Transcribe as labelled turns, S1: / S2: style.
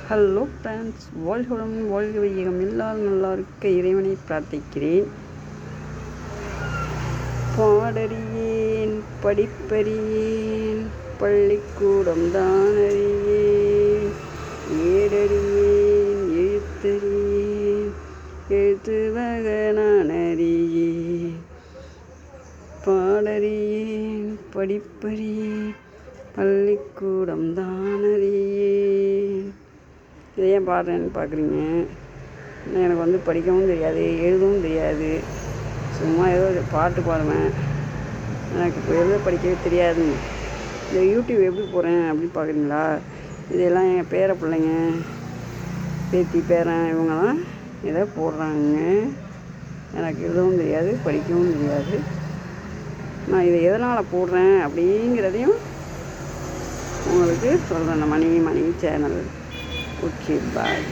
S1: Hello friends, வாழ்க வையகம் எல்லாரும் நல்லா இருக்க இறைவனை பிரார்த்திக்கிறேன். பாடறியேன் படிப்பறியேன் பள்ளிக்கூடம் தான் அறியேன், ஏடறியேன் எழுத்தறியேன் எழுத்துவக நான் அறியேன். பாடறியேன் படிப்பறியேன் பள்ளிக்கூடம் தான் அறியேன். இதை ஏன் பாடுறேன்னு பார்க்குறீங்க. எனக்கு படிக்கவும் தெரியாது, எழுதவும் தெரியாது. சும்மா ஏதோ பாட்டு பாடுவேன். எனக்கு இப்போ எழுத படிக்கவே தெரியாது. இந்த யூடியூப் எப்படி போகிறேன் அப்படின்னு பார்க்குறீங்களா? இதெல்லாம் எங்கள் பேர பிள்ளைங்க, பேத்தி பேரன் இவங்கெல்லாம் இதை போடுறாங்க. எனக்கு எழுதவும் தெரியாது, படிக்கவும் தெரியாது. நான் இதை எதனால் போடுறேன் அப்படிங்கிறதையும் உங்களுக்கு சொல்கிறேன். மணி சேனல். ஓகே, பாய்.